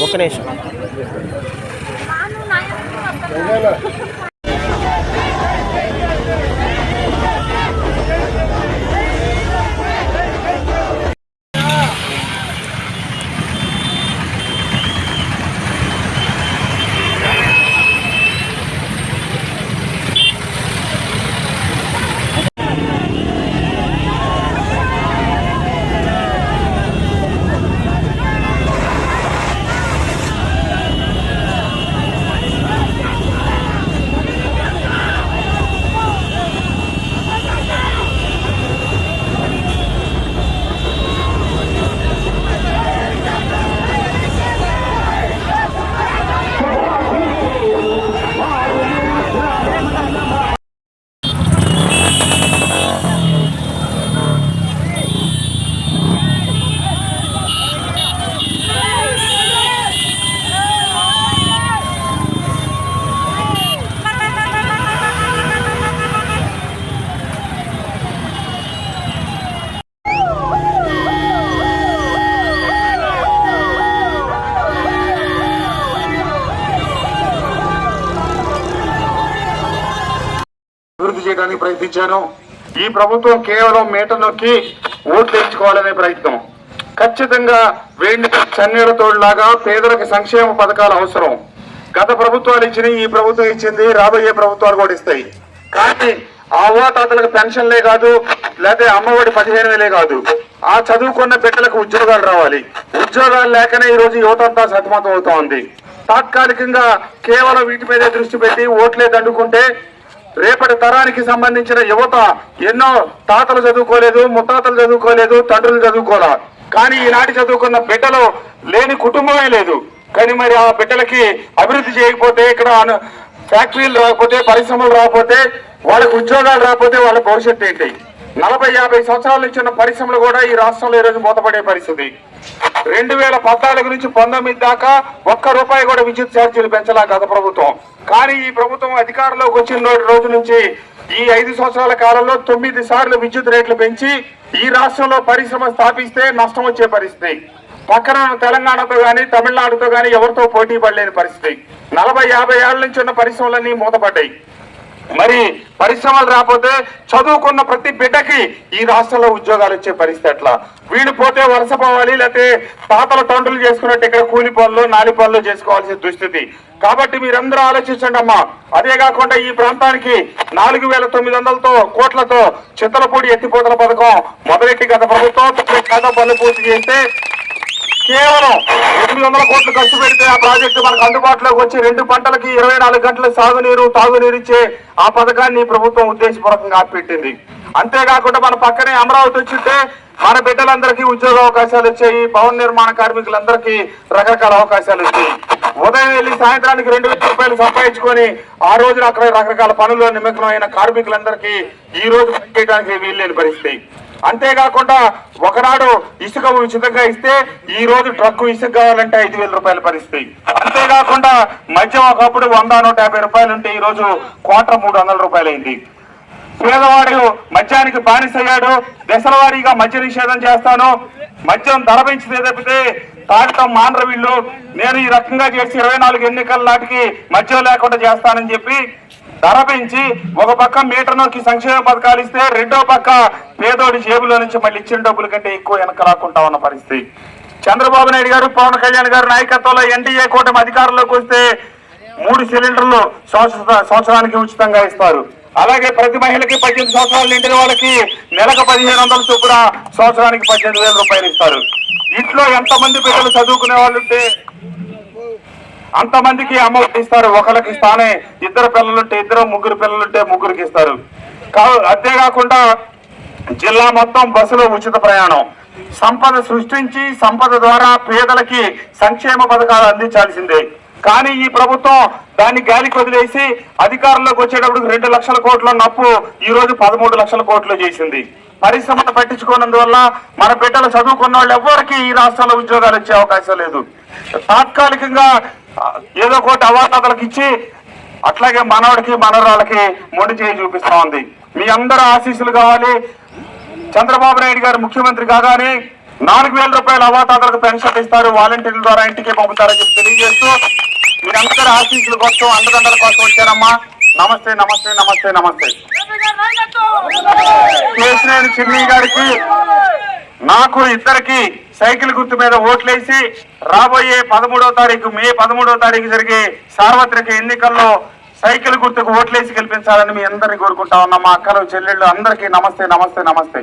ఒక్క నిమిషం. అభివృద్ధి చేయడానికి ప్రయత్నించాను. ఈ ప్రభుత్వం కేవలం మేట నొక్కి ఓట్లు తెచ్చుకోవాలనే ప్రయత్నం. ఖచ్చితంగా వేడిని చన్నీళ్ళ తోడులాగా పేదలకు సంక్షేమ పథకాలు అవసరం. గత ప్రభుత్వాలు ఇచ్చినాయి, ఈ ప్రభుత్వం ఇచ్చింది, రాబోయే ప్రభుత్వాలు కూడా ఇస్తాయి. కానీ ఆ అవ్వాతాతలకు పెన్షన్లే కాదు, లేకపోతే అమ్మఒడి 15,000 కాదు, ఆ చదువుకున్న బిడ్డలకు ఉద్యోగాలు రావాలి. ఉద్యోగాలు లేకనే ఈ రోజు యువత అంతా సతమతం అవుతా ఉంది. తాత్కాలికంగా కేవలం వీటి మీదే దృష్టి పెట్టి ఓట్లే దండుకుంటే రేపటి తరానికి సంబంధించిన యువత ఎన్నో తాతలు చదువుకోలేదు, ముత్తాతలు చదువుకోలేదు, తండ్రులు చదువుకోలే. కానీ ఈనాటి చదువుకున్న బిడ్డలు లేని కుటుంబమే లేదు. కానీ మరి ఆ బిడ్డలకి అభివృద్ధి చేయకపోతే, ఇక్కడ ఫ్యాక్టరీలు రాకపోతే, పరిశ్రమలు రాకపోతే, వాళ్ళకి ఉద్యోగాలు రాకపోతే వాళ్ళ భవిష్యత్తు ఏంటి? 40-50 సంవత్సరాల నుంచి ఉన్న పరిశ్రమలు కూడా ఈ రాష్ట్రంలో ఈరోజు మూతపడే పరిస్థితి. 2014 నుంచి 19 దాకా ₹1 కూడా విద్యుత్ ఛార్జీలు పెంచలా గత ప్రభుత్వం. కానీ ఈ ప్రభుత్వం అధికారంలోకి వచ్చిన రోజు నుంచి ఈ 5 సంవత్సరాల కాలంలో 9 సార్లు విద్యుత్ రేట్లు పెంచి ఈ రాష్ట్రంలో పరిశ్రమ స్థాపిస్తే నష్టం వచ్చే పరిస్థితి. పక్కన తెలంగాణతో గాని తమిళనాడుతో గాని ఎవరితో పోటీ పడలేని పరిస్థితి. 40-50 ఏళ్ల నుంచి ఉన్న పరిశ్రమలన్నీ మూతపడ్డాయి. మరి పరిశ్రమలు రాకపోతే చదువుకున్న ప్రతి బిడ్డకి ఈ రాష్ట్రంలో ఉద్యోగాలు వచ్చే పరిస్థితి ఎట్లా? వీళ్ళు పోతే వలస పోవాలి, లేకపోతే తాతల తండ్రులు చేసుకున్నట్టు ఇక్కడ కూలి పనులు, నాలి పనులు చేసుకోవాల్సిన దుస్థితి. కాబట్టి మీరందరూ ఆలోచించండి అమ్మా. అదే కాకుండా ఈ ప్రాంతానికి 4,900 కోట్లతో చింతలపూడి ఎత్తిపోతల పథకం మొదలెట్టి గత ప్రభుత్వం పనులు పూర్తి చేస్తే కేవలం 800 కోట్లు ఖర్చు పెడితే ఆ ప్రాజెక్టు మనకు అందుబాటులోకి వచ్చి 2 పంటలకి 24 గంటల సాగునీరు, తాగునీరు ఇచ్చే ఆ పథకాన్ని ప్రభుత్వం ఉద్దేశపూర్వకంగా ఆపిపెట్టింది. అంతేకాకుండా మన పక్కనే అమరావతి వచ్చింటే మన బిడ్డలందరికీ ఉద్యోగ అవకాశాలు వచ్చాయి. భవన నిర్మాణ కార్మికులందరికీ రకరకాల అవకాశాలు వచ్చాయి. ఉదయం వెళ్ళి సాయంత్రానికి ₹2,000 సంపాదించుకొని ఆ రోజున అక్కడ రకరకాల పనుల్లో నిమగ్నమైన కార్మికులందరికీ ఈ రోజు చేయడానికి వీల్లేని పరిస్థితి. అంతేకాకుండా ఒకనాడు ఇసుక ఉచితంగా ఇస్తే ఈ రోజు ట్రక్కు ఇసుక కావాలంటే ₹5,000 పరిస్థితి. అంతేకాకుండా మద్యం ఒకప్పుడు ₹100-150 ఉంటే ఈ రోజు క్వార్టర్ ₹300 అయింది. పేదవాడు మద్యానికి బానిసయ్యాడు. దశల వారీగా మద్య నిషేధం చేస్తాను, మద్యం ధర పెంచితే తప్పితే తాగటం మానరు వీళ్ళు, నేను ఈ రకంగా చేసి 24 ఎన్నికల నాటికి మద్యం లేకుండా చేస్తానని చెప్పి ధర పెంచి ఒక పక్క మీటర్ నొక్కి సంక్షేమ పథకాలు ఇస్తే రెండో పక్క పేదోడి జేబులో నుంచి మళ్ళీ ఇచ్చిన డబ్బుల కంటే ఎక్కువ వెనక రాకుండా ఉన్న పరిస్థితి. చంద్రబాబు నాయుడు గారు, పవన్ కళ్యాణ్ గారు నాయకత్వంలో ఎన్డీఏ కూటమి అధికారంలోకి వస్తే 3 సిలిండర్లు సంవత్సరానికి ఉచితంగా ఇస్తారు. అలాగే ప్రతి మహిళకి 18 సంవత్సరాలు నిండిన వాళ్ళకి నెలకు 1,500 చొప్పున సంవత్సరానికి ₹18,000 ఇస్తారు. ఇంట్లో ఎంతమంది బిడ్డలు చదువుకునే వాళ్ళు ఉంటే అంతమందికి అమౌంట్ ఇస్తారు. ఒకరికి స్థానే 2 పిల్లలుంటే 2, 3 పిల్లలుంటే 3కి ఇస్తారు. అంతేకాకుండా జిల్లా మొత్తం బస్సులో ఉచిత ప్రయాణం. సంపద సృష్టించి సంపద ద్వారా పేదలకి సంక్షేమ పథకాలు అందించాల్సిందే. కానీ ఈ ప్రభుత్వం దాన్ని గాలికి వదిలేసి అధికారంలోకి వచ్చేటప్పుడు 2 లక్షల కోట్ల నప్పు ఈ రోజు 13 లక్షల కోట్లు చేసింది. పరిశ్రమను పట్టించుకోనందువల్ల మన బిడ్డలు చదువుకున్న వాళ్ళు ఎవరికి ఈ రాష్ట్రంలో ఉద్యోగాలు వచ్చే అవకాశం లేదు. తాత్కాలికంగా ఏదో ఒకటి అవాతాతలకు ఇచ్చి అట్లాగే మనవాడికి మనవరాళ్ళకి మొండి చేయి చూపిస్తా ఉంది. మీ అందరూ ఆశీస్సులు కావాలి. చంద్రబాబు నాయుడు గారు ముఖ్యమంత్రి కాగానే 4,000 రూపాయలు అవాతాతలకు పెన్షన్ ఇస్తారు, వాలంటీర్ల ద్వారా ఇంటికి పంపుతారని చెప్పి తెలియజేస్తూ మీరందరూ ఆశీస్సుల కోసం అండదండల కోసం వచ్చారమ్మా. నమస్తే నమస్తే నమస్తే నమస్తే. కేశినేని చిన్ని గారికి నాకు ఇద్దరికి సైకిల్ గుర్తు మీద ఓట్లేసి రాబోయే 13వ తారీఖు మే 13వ తారీఖు జరిగే సార్వత్రిక ఎన్నికల్లో సైకిల్ గుర్తుకు ఓట్లేసి గెలిపించాలని మీ అందరినీ కోరుకుంటా ఉన్నాం. మా అక్కలు చెల్లెళ్ళు అందరికీ నమస్తే నమస్తే నమస్తే.